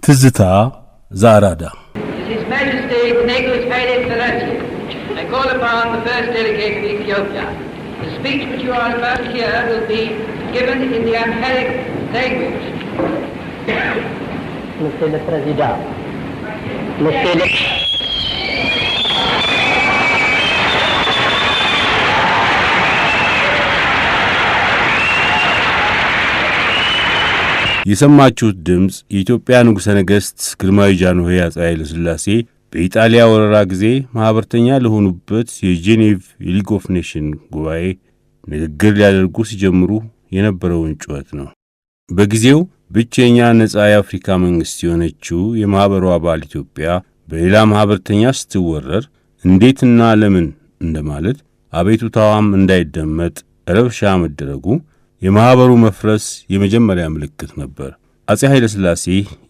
ትዝታ ዛራዳ His Majesty Negus Haile Selassie, I call upon the first delegate of Ethiopia. The speech which you are about to hear will be given in the Amharic language. Monsieur le Président, Monsieur le... የሰማችሁት ድምጽ የኢትዮጵያ ንጉሠ ነገሥት ግርማዊ ጃንሆይ አፄ ኃይለ ሥላሴ በኢጣሊያ ወረራ ጊዜ ማህበርተኛ ለሆኑበት የጄኔቭ የሊግ ኦፍ ኔሽን ጉባኤ ንግግር ሊያደርጉ ሲጀምሩ የነበረውን ጩኸት ነው። በጊዜው ብቸኛ ነጻ የአፍሪካ መንግስት የሆነችው የማህበሩ አባል ኢትዮጵያ በሌላ ማህበርተኛ ስትወረር እንዴትና ለምን እንደማለት አቤቱታዋም እንዳይደመጥ ረብሻ መደረጉ የማህበሩ መፍረስ የመጀመሪያ ምልክት ነበር። አፄ ኃይለ ሥላሴ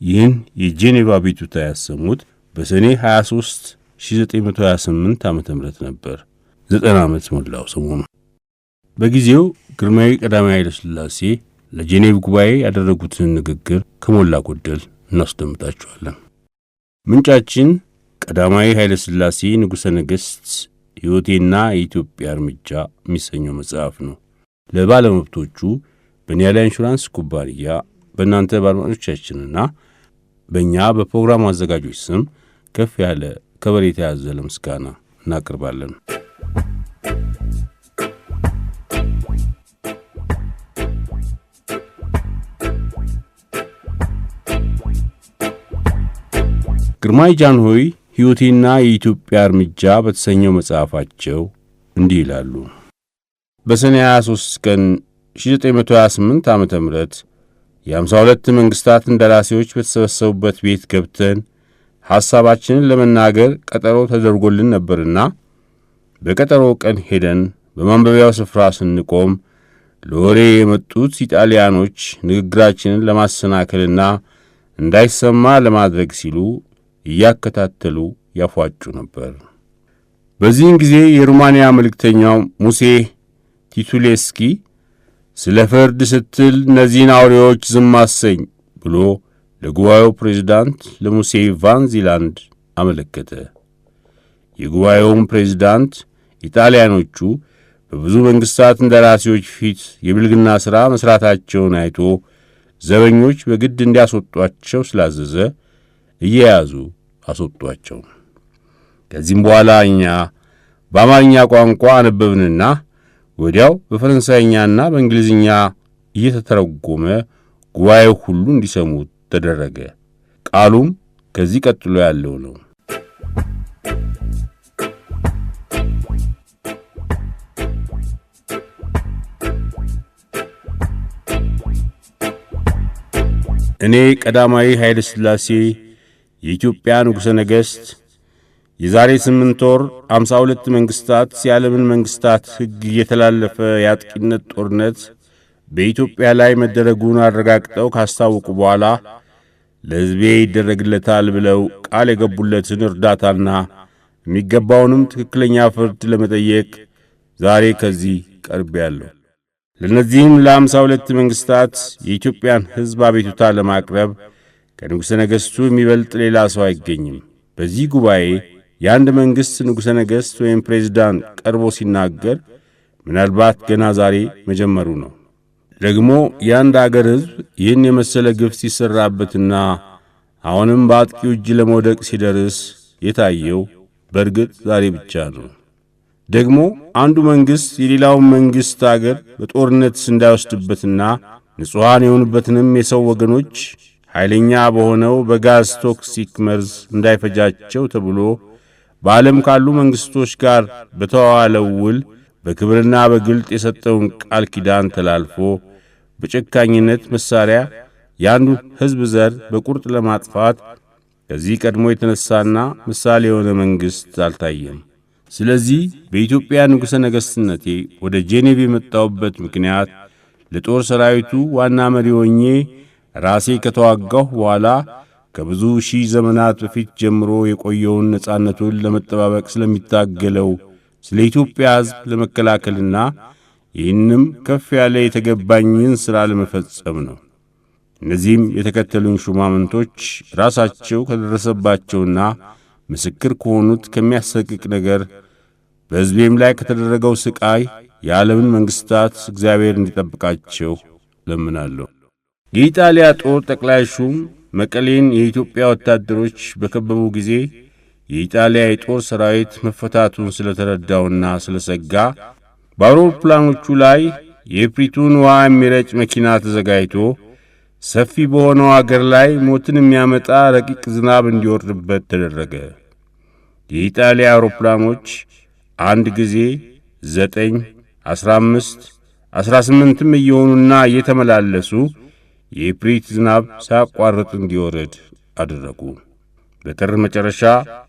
ይህን የጄኔቫ አቤቱታ ያሰሙት በሰኔ 23 1928 ዓመተ ምህረት ነበር። 90 ዓመት ሞላው ሰሞኑ። በጊዜው ግርማዊ ቀዳማዊ ኃይለ ሥላሴ ለጄኔቭ ጉባኤ ያደረጉትን ንግግር ከሞላ ጎደል እናስደምጣችኋለን። ምንጫችን ቀዳማዊ ኃይለ ሥላሴ ንጉሠ ነገሥት ሕይወቴና የኢትዮጵያ እርምጃ የሚሰኘው መጽሐፍ ነው። ለባለመብቶቹ በኒያላ ኢንሹራንስ ኩባንያ በእናንተ ባለመብቶቻችንና በእኛ በፕሮግራሙ አዘጋጆች ስም ከፍ ያለ ከበሬታ ያዘለ ምስጋና እናቀርባለን። ግርማዊ ጃንሆይ ሕይወቴና የኢትዮጵያ እርምጃ በተሰኘው መጽሐፋቸው እንዲህ ይላሉ። በሰኔ 23 ቀን 1928 ዓመተ ምህረት የ52 መንግስታት እንደራሴዎች በተሰበሰቡበት ቤት ገብተን ሐሳባችንን ለመናገር ቀጠሮ ተደርጎልን ነበርና በቀጠሮው ቀን ሄደን በማንበቢያው ስፍራ ስንቆም ለወሬ የመጡት ኢጣሊያኖች ንግግራችንን ለማሰናከልና እንዳይሰማ ለማድረግ ሲሉ እያከታተሉ ያፏጩ ነበር። በዚህን ጊዜ የሩማንያ መልእክተኛው ሙሴ ቲቱሌስኪ ስለ ፍርድ ስትል እነዚህን አውሬዎች ዝም አሰኝ ብሎ ለጉባኤው ፕሬዝዳንት ለሙሴ ቫንዚላንድ አመለከተ። የጉባኤውም ፕሬዝዳንት ኢጣሊያኖቹ በብዙ መንግስታት እንደራሴዎች ፊት የብልግና ሥራ መሥራታቸውን አይቶ ዘበኞች በግድ እንዲያስወጧቸው ስላዘዘ እየያዙ አስወጧቸው። ከዚህም በኋላ እኛ በአማርኛ ቋንቋ አነበብንና ወዲያው በፈረንሳይኛና በእንግሊዝኛ እየተተረጎመ ጉባኤው ሁሉ እንዲሰሙ ተደረገ። ቃሉም ከዚህ ቀጥሎ ያለው ነው። እኔ ቀዳማዊ ኃይለ ሥላሴ የኢትዮጵያ ንጉሠ ነገሥት የዛሬ 8 ወር 52 መንግስታት የዓለምን መንግስታት ሕግ እየተላለፈ የአጥቂነት ጦርነት በኢትዮጵያ ላይ መደረጉን አረጋግጠው ካስታወቁ በኋላ ለሕዝቤ ይደረግለታል ብለው ቃል የገቡለትን እርዳታና የሚገባውንም ትክክለኛ ፍርድ ለመጠየቅ ዛሬ ከዚህ ቀርቤያለሁ። ለእነዚህም ለ52 መንግስታት የኢትዮጵያን ሕዝብ አቤቱታ ለማቅረብ ከንጉሠ ነገሥቱ የሚበልጥ ሌላ ሰው አይገኝም። በዚህ ጉባኤ የአንድ መንግሥት ንጉሠ ነገሥት ወይም ፕሬዝዳንት ቀርቦ ሲናገር ምናልባት ገና ዛሬ መጀመሩ ነው። ደግሞ የአንድ አገር ሕዝብ ይህን የመሰለ ግፍ ሲሰራበትና አሁንም በአጥቂው እጅ ለመውደቅ ሲደርስ የታየው በርግጥ ዛሬ ብቻ ነው። ደግሞ አንዱ መንግሥት የሌላውን መንግሥት አገር በጦርነት እንዳይወስድበትና ንጹሐን የሆኑበትንም የሰው ወገኖች ኃይለኛ በሆነው በጋዝ ቶክሲክ መርዝ እንዳይፈጃቸው ተብሎ በዓለም ካሉ መንግሥቶች ጋር በተዋዋለው ውል በክብርና በግልጥ የሰጠውን ቃል ኪዳን ተላልፎ በጨካኝነት መሳሪያ የአንዱ ሕዝብ ዘር በቁርጥ ለማጥፋት ከዚህ ቀድሞ የተነሳና ምሳሌ የሆነ መንግሥት አልታየም። ስለዚህ በኢትዮጵያ ንጉሠ ነገሥትነቴ ወደ ጄኔቭ የመጣሁበት ምክንያት ለጦር ሰራዊቱ ዋና መሪ ሆኜ ራሴ ከተዋጋሁ በኋላ ከብዙ ሺህ ዘመናት በፊት ጀምሮ የቆየውን ነጻነቱን ለመጠባበቅ ስለሚታገለው ስለ ኢትዮጵያ ሕዝብ ለመከላከልና ይህንም ከፍ ያለ የተገባኝን ሥራ ለመፈጸም ነው። እነዚህም የተከተሉኝ ሹማምንቶች ራሳቸው ከደረሰባቸውና ምስክር ከሆኑት ከሚያሰቅቅ ነገር በሕዝቤም ላይ ከተደረገው ሥቃይ የዓለምን መንግሥታት እግዚአብሔር እንዲጠብቃቸው ለምናለሁ። የኢጣሊያ ጦር ጠቅላይ ሹም መቀሌን የኢትዮጵያ ወታደሮች በከበቡ ጊዜ የኢጣሊያ የጦር ሠራዊት መፈታቱን ስለተረዳውና ስለሰጋ በአውሮፕላኖቹ ላይ የኤፕሪቱን ውሃ የሚረጭ መኪና ተዘጋጅቶ ሰፊ በሆነው አገር ላይ ሞትን የሚያመጣ ረቂቅ ዝናብ እንዲወርድበት ተደረገ። የኢጣሊያ አውሮፕላኖች አንድ ጊዜ 9፣ 15፣ 18ም እየሆኑና እየተመላለሱ የኤፕሪት ዝናብ ሳያቋርጥ እንዲወርድ አደረጉ። በጥር መጨረሻ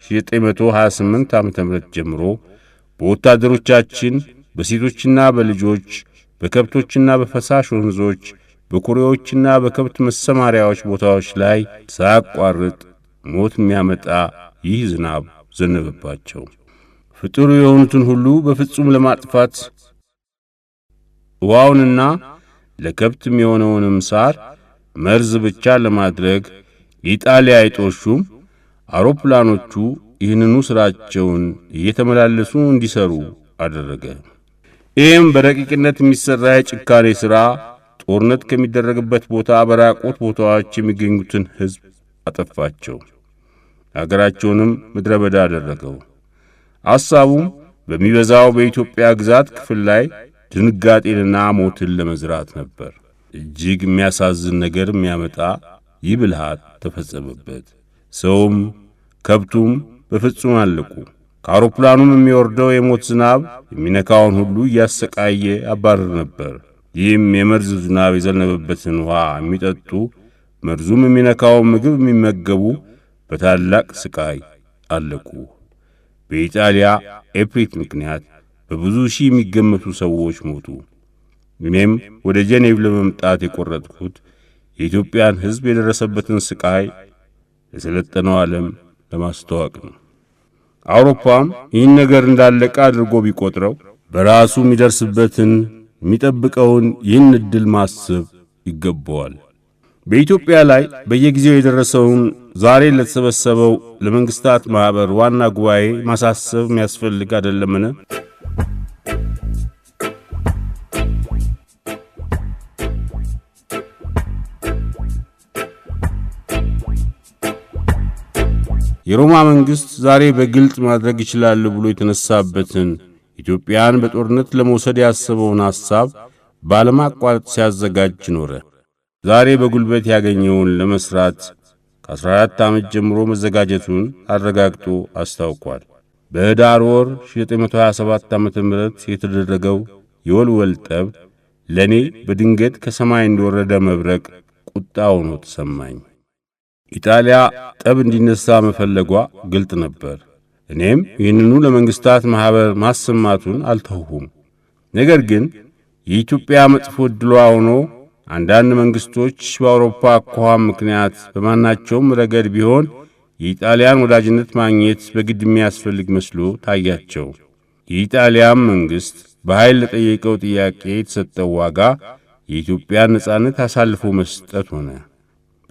1928 ዓ.ም ጀምሮ በወታደሮቻችን በሴቶችና በልጆች በከብቶችና በፈሳሽ ወንዞች በኩሬዎችና በከብት መሰማሪያዎች ቦታዎች ላይ ሳያቋርጥ ሞት የሚያመጣ ይህ ዝናብ ዘነበባቸው። ፍጡር የሆኑትን ሁሉ በፍጹም ለማጥፋት ውሃውንና ለከብትም የሆነውንም ሳር መርዝ ብቻ ለማድረግ የኢጣሊያ የጦር ሹም አውሮፕላኖቹ ይህንኑ ሥራቸውን እየተመላለሱ እንዲሰሩ አደረገ። ይህም በረቂቅነት የሚሠራ የጭካኔ ሥራ ጦርነት ከሚደረግበት ቦታ በራቁት ቦታዎች የሚገኙትን ሕዝብ አጠፋቸው። አገራቸውንም ምድረ በዳ አደረገው። ሐሳቡም በሚበዛው በኢትዮጵያ ግዛት ክፍል ላይ ድንጋጤንና ሞትን ለመዝራት ነበር። እጅግ የሚያሳዝን ነገር የሚያመጣ ይህ ብልሃት ተፈጸመበት። ሰውም ከብቱም በፍጹም አለቁ። ከአውሮፕላኑም የሚወርደው የሞት ዝናብ የሚነካውን ሁሉ እያሰቃየ አባረር ነበር። ይህም የመርዝ ዝናብ የዘነበበትን ውሃ የሚጠጡ መርዙም የሚነካውን ምግብ የሚመገቡ በታላቅ ስቃይ አለቁ። በኢጣሊያ ኤፕሪት ምክንያት በብዙ ሺህ የሚገመቱ ሰዎች ሞቱ። እኔም ወደ ጄኔቭ ለመምጣት የቈረጥኩት የኢትዮጵያን ሕዝብ የደረሰበትን ስቃይ ለሰለጠነው ዓለም ለማስተዋወቅ ነው። አውሮፓም ይህን ነገር እንዳለቀ አድርጎ ቢቆጥረው በራሱ የሚደርስበትን የሚጠብቀውን ይህን ዕድል ማሰብ ይገባዋል። በኢትዮጵያ ላይ በየጊዜው የደረሰውን ዛሬ ለተሰበሰበው ለመንግሥታት ማኅበር ዋና ጉባኤ ማሳሰብ የሚያስፈልግ አይደለምን? የሮማ መንግሥት ዛሬ በግልጥ ማድረግ ይችላል ብሎ የተነሳበትን ኢትዮጵያን በጦርነት ለመውሰድ ያሰበውን ሐሳብ ባለማቋረጥ ሲያዘጋጅ ኖረ። ዛሬ በጉልበት ያገኘውን ለመስራት ከ14 ዓመት ጀምሮ መዘጋጀቱን አረጋግጦ አስታውቋል። በኅዳር ወር 1927 ዓ.ም የተደረገው የወልወል ጠብ ለእኔ በድንገት ከሰማይ እንደወረደ መብረቅ ቁጣ ሆኖ ተሰማኝ። ኢጣሊያ ጠብ እንዲነሳ መፈለጓ ግልጥ ነበር። እኔም ይህንኑ ለመንግሥታት ማኅበር ማሰማቱን አልተውሁም። ነገር ግን የኢትዮጵያ መጥፎ ዕድሏ ሆኖ አንዳንድ መንግሥቶች በአውሮፓ አኳኋን ምክንያት በማናቸውም ረገድ ቢሆን የኢጣሊያን ወዳጅነት ማግኘት በግድ የሚያስፈልግ መስሎ ታያቸው። የኢጣሊያን መንግሥት በኃይል ለጠየቀው ጥያቄ የተሰጠው ዋጋ የኢትዮጵያን ነጻነት አሳልፎ መስጠት ሆነ።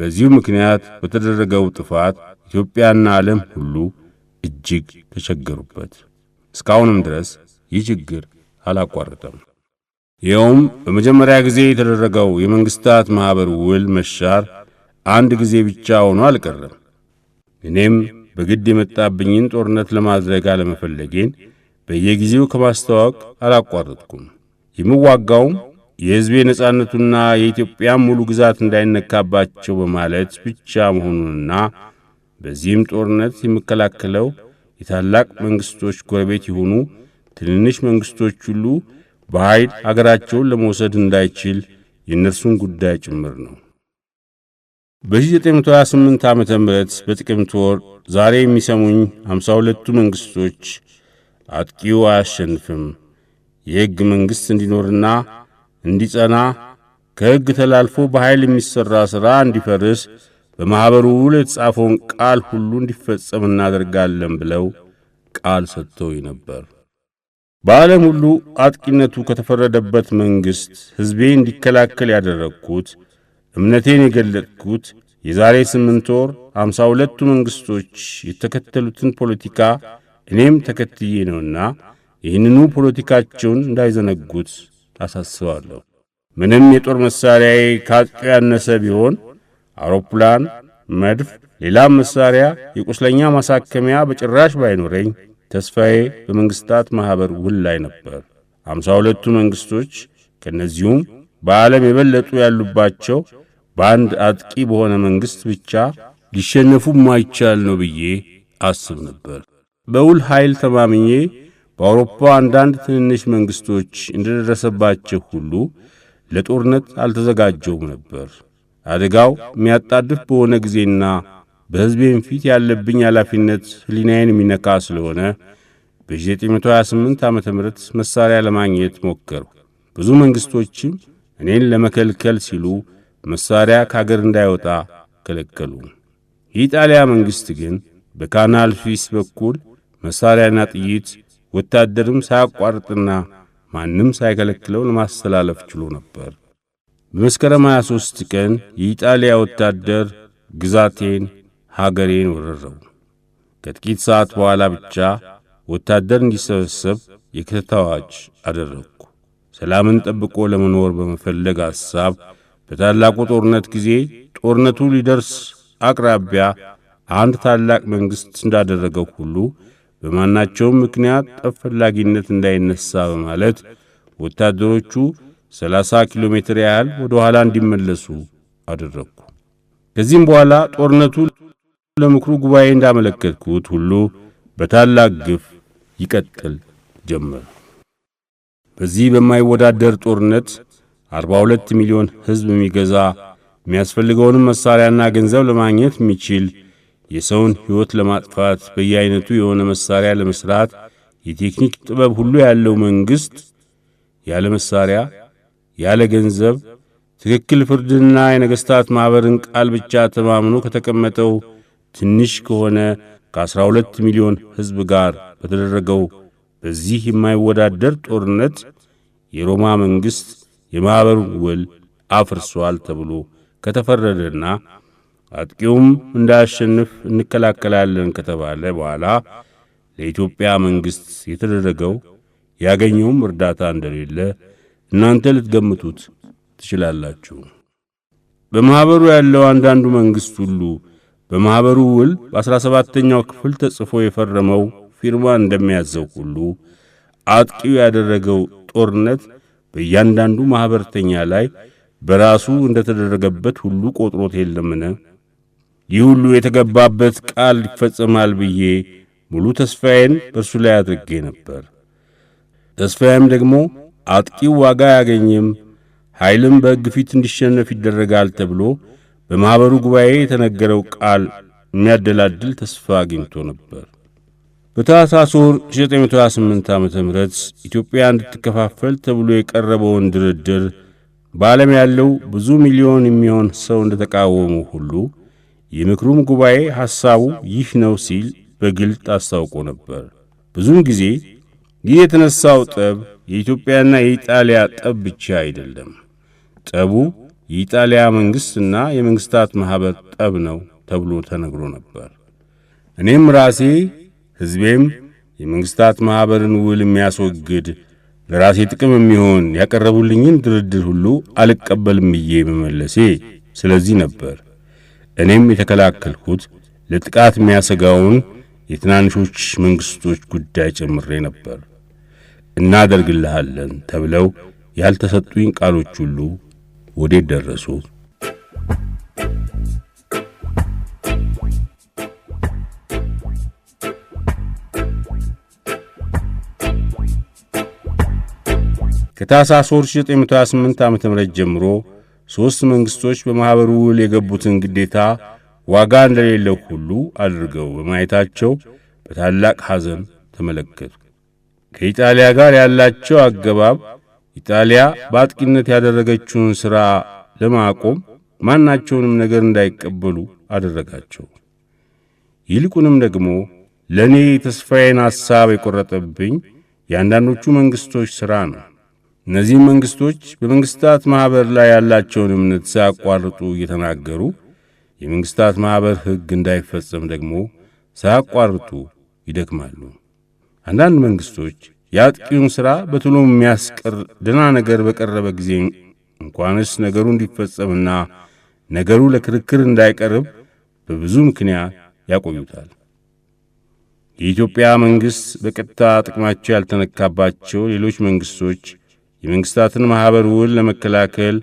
በዚሁ ምክንያት በተደረገው ጥፋት ኢትዮጵያና ዓለም ሁሉ እጅግ ተቸገሩበት። እስካሁንም ድረስ ይህ ችግር አላቋረጠም። ይኸውም በመጀመሪያ ጊዜ የተደረገው የመንግሥታት ማኅበር ውል መሻር አንድ ጊዜ ብቻ ሆኖ አልቀረም። እኔም በግድ የመጣብኝን ጦርነት ለማድረግ አለመፈለጌን በየጊዜው ከማስተዋወቅ አላቋረጥኩም። የምዋጋውም የሕዝቤ ነጻነቱና የኢትዮጵያም ሙሉ ግዛት እንዳይነካባቸው በማለት ብቻ መሆኑንና በዚህም ጦርነት የሚከላከለው የታላቅ መንግሥቶች ጎረቤት የሆኑ ትንንሽ መንግሥቶች ሁሉ በኃይል አገራቸውን ለመውሰድ እንዳይችል የእነርሱን ጉዳይ ጭምር ነው። በ1928 ዓመተ ምህረት በጥቅምት ወር ዛሬ የሚሰሙኝ 52ቱ መንግሥቶች አጥቂው አያሸንፍም፣ የሕግ መንግሥት እንዲኖርና እንዲጸና፣ ከሕግ ተላልፎ በኃይል የሚሠራ ሥራ እንዲፈርስ፣ በማኅበሩ ውል የተጻፈውን ቃል ሁሉ እንዲፈጸም እናደርጋለን ብለው ቃል ሰጥተውኝ ነበር። በዓለም ሁሉ አጥቂነቱ ከተፈረደበት መንግሥት ሕዝቤ እንዲከላከል ያደረግኩት እምነቴን የገለጥኩት የዛሬ 8 ወር 52ቱ መንግስቶች የተከተሉትን ፖለቲካ እኔም ተከትዬ ነውና ይህንኑ ፖለቲካቸውን እንዳይዘነጉት አሳስባለሁ። ምንም የጦር መሳሪያዬ ከአጥቂው ያነሰ ቢሆን አውሮፕላን፣ መድፍ፣ ሌላም መሳሪያ፣ የቁስለኛ ማሳከሚያ በጭራሽ ባይኖረኝ ተስፋዬ በመንግስታት ማህበር ውል ላይ ነበር። 52ቱ መንግስቶች ከነዚሁም በዓለም የበለጡ ያሉባቸው በአንድ አጥቂ በሆነ መንግስት ብቻ ሊሸነፉ ማይቻል ነው ብዬ አስብ ነበር። በውል ኃይል ተማምኜ በአውሮፓ አንዳንድ ትንንሽ መንግስቶች እንደደረሰባቸው ሁሉ ለጦርነት አልተዘጋጀውም ነበር። አደጋው የሚያጣድፍ በሆነ ጊዜና በሕዝቤም ፊት ያለብኝ ኃላፊነት ሕሊናዬን የሚነካ ስለሆነ በ1928 ዓመተ ምህረት መሳሪያ ለማግኘት ሞከርሁ። ብዙ መንግስቶችም እኔን ለመከልከል ሲሉ መሳሪያ ከአገር እንዳይወጣ ከለከሉ። የኢጣሊያ መንግስት ግን በካናል ሱዊስ በኩል መሳሪያና ጥይት ወታደርም ሳያቋርጥና ማንም ሳይከለክለው ለማስተላለፍ ችሎ ነበር። በመስከረም 23 ቀን የኢጣሊያ ወታደር ግዛቴን፣ ሀገሬን ወረረው። ከጥቂት ሰዓት በኋላ ብቻ ወታደር እንዲሰበሰብ የክተት አዋጅ አደረግኩ። ሰላምን ጠብቆ ለመኖር በመፈለግ ሐሳብ በታላቁ ጦርነት ጊዜ ጦርነቱ ሊደርስ አቅራቢያ አንድ ታላቅ መንግሥት እንዳደረገው ሁሉ በማናቸውም ምክንያት ጠብ ፈላጊነት እንዳይነሳ በማለት ወታደሮቹ 30 ኪሎ ሜትር ያህል ወደ ኋላ እንዲመለሱ አደረግኩ። ከዚህም በኋላ ጦርነቱ ለምክሩ ጉባኤ እንዳመለከትኩት ሁሉ በታላቅ ግፍ ይቀጥል ጀመር። በዚህ በማይወዳደር ጦርነት 42 ሚሊዮን ሕዝብ የሚገዛ የሚያስፈልገውንም መሳሪያና ገንዘብ ለማግኘት የሚችል የሰውን ሕይወት ለማጥፋት በየአይነቱ የሆነ መሳሪያ ለመስራት የቴክኒክ ጥበብ ሁሉ ያለው መንግሥት ያለ መሳሪያ ያለ ገንዘብ ትክክል ፍርድና የነገሥታት ማኅበርን ቃል ብቻ ተማምኖ ከተቀመጠው ትንሽ ከሆነ ከ12 ሚሊዮን ሕዝብ ጋር በተደረገው በዚህ የማይወዳደር ጦርነት የሮማ መንግሥት የማኅበሩን ውል አፍርሷል ተብሎ ከተፈረደና አጥቂውም እንዳያሸንፍ እንከላከላለን ከተባለ በኋላ ለኢትዮጵያ መንግሥት የተደረገው ያገኘውም እርዳታ እንደሌለ እናንተ ልትገምቱት ትችላላችሁ። በማኅበሩ ያለው አንዳንዱ መንግሥት ሁሉ በማኅበሩ ውል በ17ኛው ክፍል ተጽፎ የፈረመው ፊርማ እንደሚያዘው ሁሉ አጥቂው ያደረገው ጦርነት በእያንዳንዱ ማኅበርተኛ ላይ በራሱ እንደተደረገበት ሁሉ ቆጥሮት የለምን? ይህ ሁሉ የተገባበት ቃል ይፈጸማል ብዬ ሙሉ ተስፋዬን በእርሱ ላይ አድርጌ ነበር። ተስፋዬም ደግሞ አጥቂው ዋጋ አያገኝም፣ ኃይልም በሕግ ፊት እንዲሸነፍ ይደረጋል ተብሎ በማኅበሩ ጉባኤ የተነገረው ቃል የሚያደላድል ተስፋ አግኝቶ ነበር። በታኅሳስ ወር 1928 ዓመተ ምህረት ኢትዮጵያ እንድትከፋፈል ተብሎ የቀረበውን ድርድር በዓለም ያለው ብዙ ሚሊዮን የሚሆን ሰው እንደተቃወሙ ሁሉ የምክሩም ጉባኤ ሐሳቡ ይህ ነው ሲል በግልጥ አስታውቆ ነበር። ብዙም ጊዜ ይህ የተነሳው ጠብ የኢትዮጵያና የኢጣሊያ ጠብ ብቻ አይደለም። ጠቡ የኢጣሊያ መንግሥትና የመንግሥታት ማኅበር ጠብ ነው ተብሎ ተነግሮ ነበር። እኔም ራሴ ሕዝቤም የመንግሥታት ማኅበርን ውል የሚያስወግድ ለራሴ ጥቅም የሚሆን ያቀረቡልኝን ድርድር ሁሉ አልቀበልም ብዬ መመለሴ ስለዚህ ነበር። እኔም የተከላከልኩት ለጥቃት የሚያሰጋውን የትናንሾች መንግሥቶች ጉዳይ ጨምሬ ነበር። እናደርግልሃለን ተብለው ያልተሰጡኝ ቃሎች ሁሉ ወዴት ደረሱ? ከታኅሳስ 1928 ዓመተ ምህረት ጀምሮ 3 መንግስቶች በማኅበሩ ውል የገቡትን ግዴታ ዋጋ እንደሌለው ሁሉ አድርገው በማየታቸው በታላቅ ሐዘን ተመለከቱ። ከኢጣሊያ ጋር ያላቸው አገባብ ኢጣሊያ በአጥቂነት ያደረገችውን ሥራ ለማቆም ማናቸውንም ነገር እንዳይቀበሉ አደረጋቸው። ይልቁንም ደግሞ ለእኔ ተስፋዬን ሐሳብ የቈረጠብኝ የአንዳንዶቹ መንግሥቶች ሥራ ነው። እነዚህ መንግስቶች በመንግስታት ማህበር ላይ ያላቸውን እምነት ሳያቋርጡ እየተናገሩ የመንግስታት ማህበር ሕግ እንዳይፈጸም ደግሞ ሳያቋርጡ ይደክማሉ። አንዳንድ መንግስቶች የአጥቂውን ሥራ በቶሎ የሚያስቀር ደህና ነገር በቀረበ ጊዜ እንኳንስ ነገሩ እንዲፈጸምና ነገሩ ለክርክር እንዳይቀርብ በብዙ ምክንያት ያቆዩታል። የኢትዮጵያ መንግሥት በቀጥታ ጥቅማቸው ያልተነካባቸው ሌሎች መንግስቶች የመንግስታትን ማህበር ውል ለመከላከል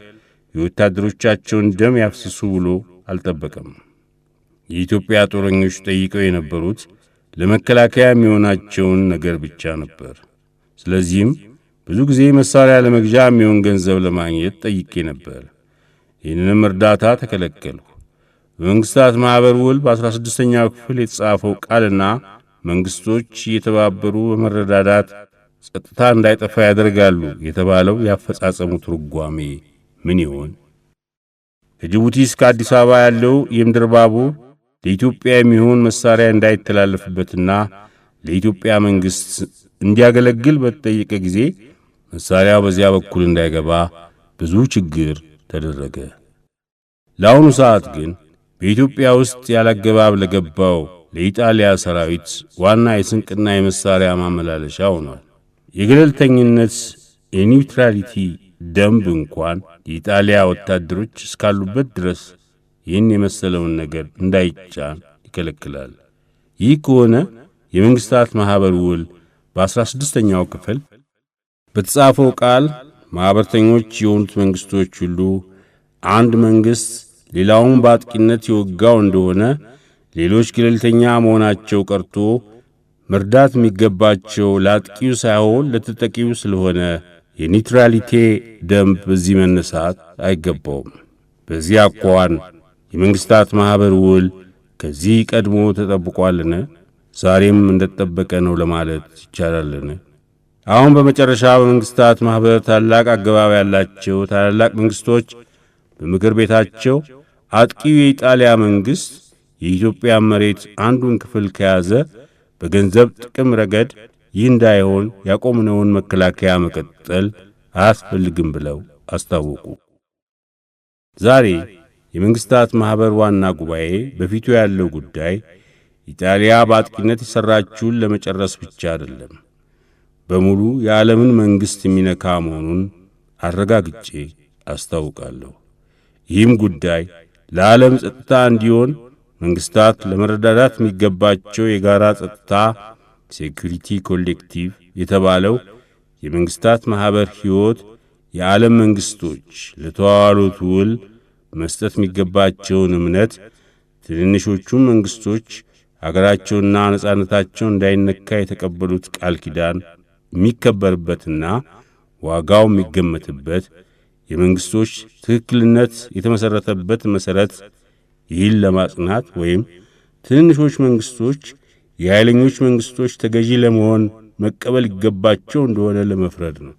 የወታደሮቻቸውን ደም ያፍስሱ ብሎ አልጠበቀም። የኢትዮጵያ ጦረኞች ጠይቀው የነበሩት ለመከላከያ የሚሆናቸውን ነገር ብቻ ነበር። ስለዚህም ብዙ ጊዜ መሳሪያ ለመግዣ የሚሆን ገንዘብ ለማግኘት ጠይቄ ነበር። ይህንንም እርዳታ ተከለከልሁ። በመንግስታት ማህበር ውል በ16ኛው ክፍል የተጻፈው ቃልና መንግስቶች እየተባበሩ በመረዳዳት ጸጥታ እንዳይጠፋ ያደርጋሉ የተባለው ያፈጻጸሙ ትርጓሜ ምን ይሆን? ከጅቡቲ እስከ አዲስ አበባ ያለው የምድር ባቡር ለኢትዮጵያ የሚሆን መሳሪያ እንዳይተላለፍበትና ለኢትዮጵያ መንግስት እንዲያገለግል በተጠየቀ ጊዜ መሳሪያው በዚያ በኩል እንዳይገባ ብዙ ችግር ተደረገ። ለአሁኑ ሰዓት ግን በኢትዮጵያ ውስጥ ያላገባብ ለገባው ለኢጣሊያ ሰራዊት ዋና የስንቅና የመሳሪያ ማመላለሻ ሆኗል። የገለልተኝነት የኒውትራሊቲ ደንብ እንኳን የኢጣሊያ ወታደሮች እስካሉበት ድረስ ይህን የመሰለውን ነገር እንዳይጫን ይከለክላል። ይህ ከሆነ የመንግስታት ማህበር ውል በ16ኛው ክፍል በተጻፈው ቃል ማህበርተኞች የሆኑት መንግስቶች ሁሉ አንድ መንግስት ሌላውን በአጥቂነት የወጋው እንደሆነ ሌሎች ገለልተኛ መሆናቸው ቀርቶ መርዳት የሚገባቸው ለአጥቂው ሳይሆን ለተጠቂው ስለሆነ የኒውትራሊቲ ደንብ በዚህ መነሳት አይገባውም። በዚህ አኳኋን የመንግስታት ማህበር ውል ከዚህ ቀድሞ ተጠብቋልን? ዛሬም እንደተጠበቀ ነው ለማለት ይቻላልን? አሁን በመጨረሻ በመንግስታት ማህበር ታላቅ አገባብ ያላቸው ታላላቅ መንግስቶች በምክር ቤታቸው አጥቂው የኢጣሊያ መንግስት የኢትዮጵያ መሬት አንዱን ክፍል ከያዘ በገንዘብ ጥቅም ረገድ ይህ እንዳይሆን ያቆምነውን መከላከያ መቀጠል አያስፈልግም ብለው አስታወቁ። ዛሬ የመንግስታት ማህበር ዋና ጉባኤ በፊቱ ያለው ጉዳይ ኢጣሊያ በአጥቂነት የሠራችውን ለመጨረስ ብቻ አይደለም፣ በሙሉ የዓለምን መንግስት የሚነካ መሆኑን አረጋግጬ አስታውቃለሁ። ይህም ጉዳይ ለዓለም ጸጥታ እንዲሆን መንግስታት ለመረዳዳት የሚገባቸው የጋራ ጸጥታ ሴኩሪቲ ኮሌክቲቭ የተባለው የመንግስታት ማህበር ሕይወት የዓለም መንግስቶች ለተዋዋሉት ውል መስጠት የሚገባቸውን እምነት ትንንሾቹም መንግስቶች አገራቸውና ነጻነታቸው እንዳይነካ የተቀበሉት ቃል ኪዳን የሚከበርበትና ዋጋው የሚገመትበት የመንግስቶች ትክክልነት የተመሰረተበት መሰረት ይህን ለማጽናት ወይም ትንንሾች መንግስቶች የኃይለኞች መንግስቶች ተገዢ ለመሆን መቀበል ይገባቸው እንደሆነ ለመፍረድ ነው።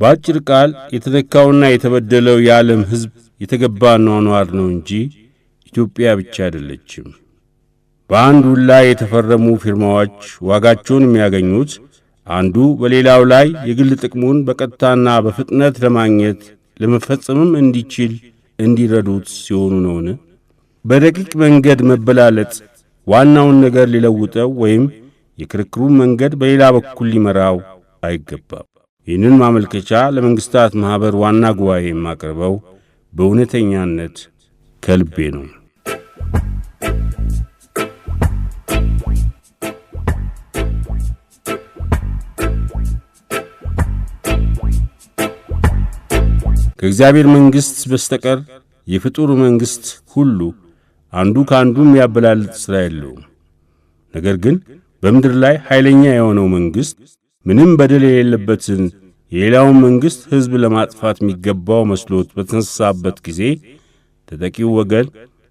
በአጭር ቃል የተነካውና የተበደለው የዓለም ሕዝብ የተገባ ኗኗር ነው እንጂ ኢትዮጵያ ብቻ አይደለችም። በአንድ ውል ላይ የተፈረሙ ፊርማዎች ዋጋቸውን የሚያገኙት አንዱ በሌላው ላይ የግል ጥቅሙን በቀጥታና በፍጥነት ለማግኘት ለመፈጸምም እንዲችል እንዲረዱት ሲሆኑ ነውን? በደቂቅ መንገድ መበላለጥ ዋናውን ነገር ሊለውጠው ወይም የክርክሩን መንገድ በሌላ በኩል ሊመራው አይገባም። ይህንን ማመልከቻ ለመንግስታት ማህበር ዋና ጉባኤ የማቀርበው በእውነተኛነት ከልቤ ነው። ከእግዚአብሔር መንግሥት በስተቀር የፍጡር መንግሥት ሁሉ አንዱ ከአንዱ የሚያበላልጥ ሥራ የለውም። ነገር ግን በምድር ላይ ኃይለኛ የሆነው መንግሥት ምንም በደል የሌለበትን የሌላውን መንግሥት ሕዝብ ለማጥፋት የሚገባው መስሎት በተነሳበት ጊዜ ተጠቂው ወገን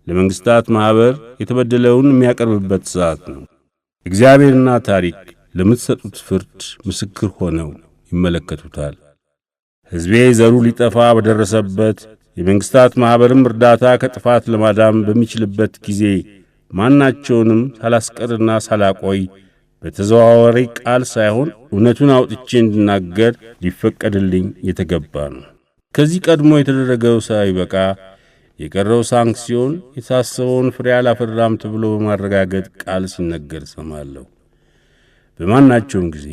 ለመንግሥታት ማኅበር የተበደለውን የሚያቀርብበት ሰዓት ነው። እግዚአብሔርና ታሪክ ለምትሰጡት ፍርድ ምስክር ሆነው ይመለከቱታል። ሕዝቤ ዘሩ ሊጠፋ በደረሰበት የመንግሥታት ማኅበርም እርዳታ ከጥፋት ለማዳም በሚችልበት ጊዜ ማናቸውንም ሳላስቀርና ሳላቆይ በተዘዋዋሪ ቃል ሳይሆን እውነቱን አውጥቼ እንድናገር ሊፈቀድልኝ የተገባ ነው። ከዚህ ቀድሞ የተደረገው ሳይበቃ የቀረው ሳንክሲዮን የታሰበውን ፍሬ አላፈራም ተብሎ በማረጋገጥ ቃል ሲነገር ሰማለሁ። በማናቸውም ጊዜ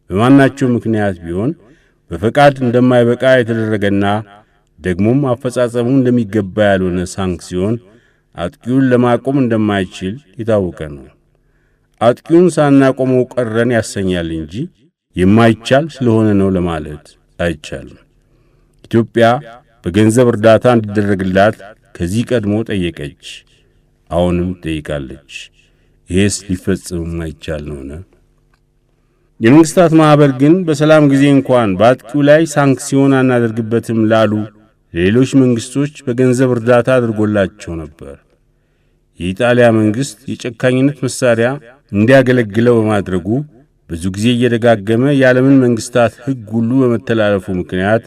በማናቸውም ምክንያት ቢሆን በፈቃድ እንደማይበቃ የተደረገና ደግሞም አፈጻጸሙ እንደሚገባ ያልሆነ ሳንክሲዮን አጥቂውን ለማቆም እንደማይችል የታወቀ ነው። አጥቂውን ሳናቆመው ቀረን ያሰኛል እንጂ የማይቻል ስለሆነ ነው ለማለት አይቻልም። ኢትዮጵያ በገንዘብ እርዳታ እንዲደረግላት ከዚህ ቀድሞ ጠየቀች፣ አሁንም ጠይቃለች። ይሄስ ሊፈጽም የማይቻል ነውና የመንግስታት ማህበር ግን በሰላም ጊዜ እንኳን በአጥቂው ላይ ሳንክሲዮን አናደርግበትም ላሉ ሌሎች መንግስቶች በገንዘብ እርዳታ አድርጎላቸው ነበር። የኢጣሊያ መንግስት የጨካኝነት መሳሪያ እንዲያገለግለው በማድረጉ ብዙ ጊዜ እየደጋገመ የዓለምን መንግስታት ሕግ ሁሉ በመተላለፉ ምክንያት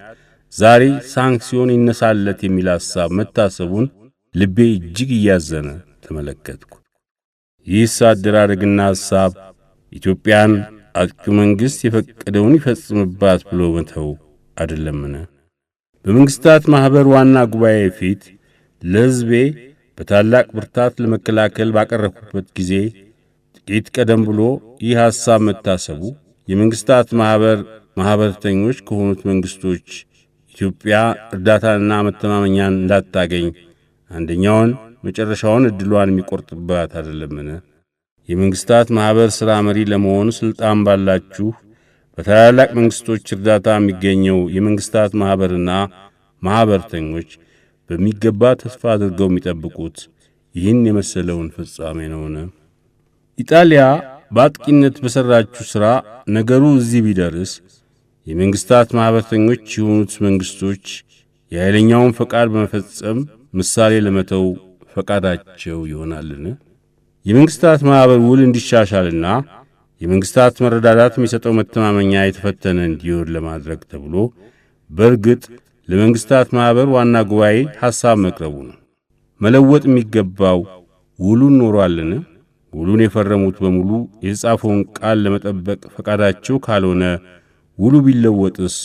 ዛሬ ሳንክሲዮን ይነሳለት የሚል ሐሳብ መታሰቡን ልቤ እጅግ እያዘነ ተመለከትኩ። ይህ አደራረግና ሐሳብ ኢትዮጵያን አጥቂው መንግስት የፈቀደውን ይፈጽምባት ብሎ መተው አይደለምን? በመንግስታት ማህበር ዋና ጉባኤ ፊት ለሕዝቤ በታላቅ ብርታት ለመከላከል ባቀረብኩበት ጊዜ ጥቂት ቀደም ብሎ ይህ ሐሳብ መታሰቡ የመንግስታት ማህበርተኞች ከሆኑት መንግስቶች ኢትዮጵያ እርዳታንና መተማመኛን እንዳታገኝ አንደኛውን መጨረሻውን ዕድሏን የሚቆርጥባት አይደለምን? የመንግስታት ማህበር ሥራ መሪ ለመሆን ሥልጣን ባላችሁ በታላላቅ መንግስቶች እርዳታ የሚገኘው የመንግስታት ማህበርና ማህበርተኞች በሚገባ ተስፋ አድርገው የሚጠብቁት ይህን የመሰለውን ፍጻሜ ነውን? ኢጣሊያ በአጥቂነት በሠራችው ሥራ ነገሩ እዚህ ቢደርስ የመንግስታት ማህበርተኞች የሆኑት መንግስቶች የኃይለኛውን ፈቃድ በመፈጸም ምሳሌ ለመተው ፈቃዳቸው ይሆናልን? የመንግስታት ማህበር ውል እንዲሻሻልና የመንግስታት መረዳዳት የሚሰጠው መተማመኛ የተፈተነ እንዲሆን ለማድረግ ተብሎ በእርግጥ ለመንግስታት ማህበር ዋና ጉባኤ ሐሳብ መቅረቡ ነው። መለወጥ የሚገባው ውሉን ኖሯልን? ውሉን የፈረሙት በሙሉ የተጻፈውን ቃል ለመጠበቅ ፈቃዳቸው ካልሆነ ውሉ ቢለወጥስ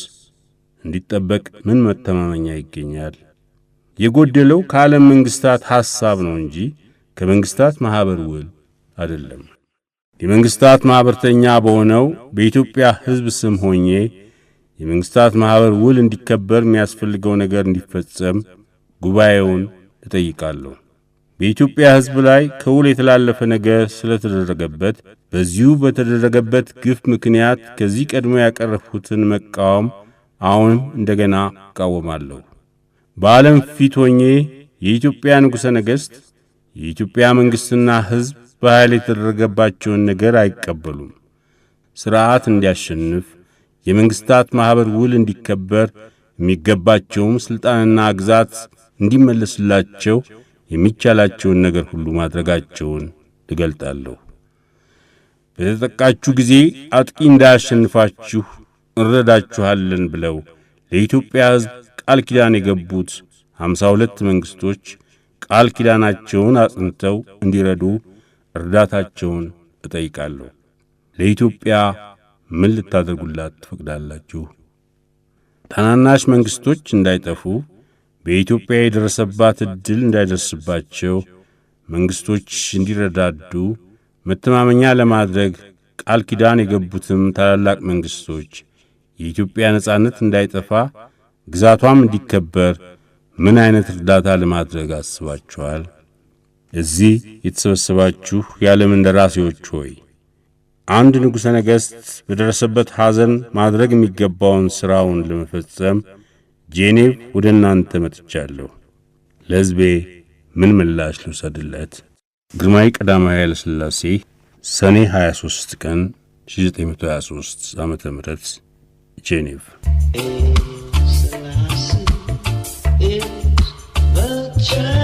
እንዲጠበቅ ምን መተማመኛ ይገኛል? የጎደለው ከዓለም መንግስታት ሐሳብ ነው እንጂ ከመንግስታት ማህበር ውል አይደለም። የመንግስታት ማህበርተኛ በሆነው በኢትዮጵያ ሕዝብ ስም ሆኜ የመንግስታት ማህበር ውል እንዲከበር የሚያስፈልገው ነገር እንዲፈጸም ጉባኤውን እጠይቃለሁ። በኢትዮጵያ ሕዝብ ላይ ከውል የተላለፈ ነገር ስለተደረገበት በዚሁ በተደረገበት ግፍ ምክንያት ከዚህ ቀድሞ ያቀረብኩትን መቃወም አሁንም እንደገና እቃወማለሁ። በዓለም ፊት ሆኜ የኢትዮጵያ ንጉሠ ነገሥት የኢትዮጵያ መንግሥትና ሕዝብ በኃይል የተደረገባቸውን ነገር አይቀበሉም። ሥርዓት እንዲያሸንፍ የመንግስታት ማህበር ውል እንዲከበር የሚገባቸውም ሥልጣንና ግዛት እንዲመለስላቸው የሚቻላቸውን ነገር ሁሉ ማድረጋቸውን እገልጣለሁ። በተጠቃችሁ ጊዜ አጥቂ እንዳያሸንፋችሁ እንረዳችኋለን ብለው ለኢትዮጵያ ሕዝብ ቃል ኪዳን የገቡት 52 መንግስቶች ቃል ኪዳናቸውን አጽንተው እንዲረዱ እርዳታቸውን እጠይቃለሁ። ለኢትዮጵያ ምን ልታደርጉላት ትፈቅዳላችሁ? ታናናሽ መንግስቶች እንዳይጠፉ በኢትዮጵያ የደረሰባት ዕድል እንዳይደርስባቸው መንግስቶች እንዲረዳዱ መተማመኛ ለማድረግ ቃል ኪዳን የገቡትም ታላላቅ መንግስቶች የኢትዮጵያ ነጻነት እንዳይጠፋ ግዛቷም እንዲከበር ምን አይነት እርዳታ ለማድረግ አስባችኋል? እዚህ የተሰበሰባችሁ የዓለም እንደራሴዎች ሆይ አንድ ንጉሠ ነገሥት በደረሰበት ሐዘን ማድረግ የሚገባውን ሥራውን ለመፈጸም ጄኔቭ ወደ እናንተ መጥቻለሁ። ለሕዝቤ ምን ምላሽ ልውሰድለት? ግርማዊ ቀዳማዊ ኃይለ ሥላሴ ሰኔ 23 ቀን 1923 ዓመተ ምህረት ጄኔቭ። Is the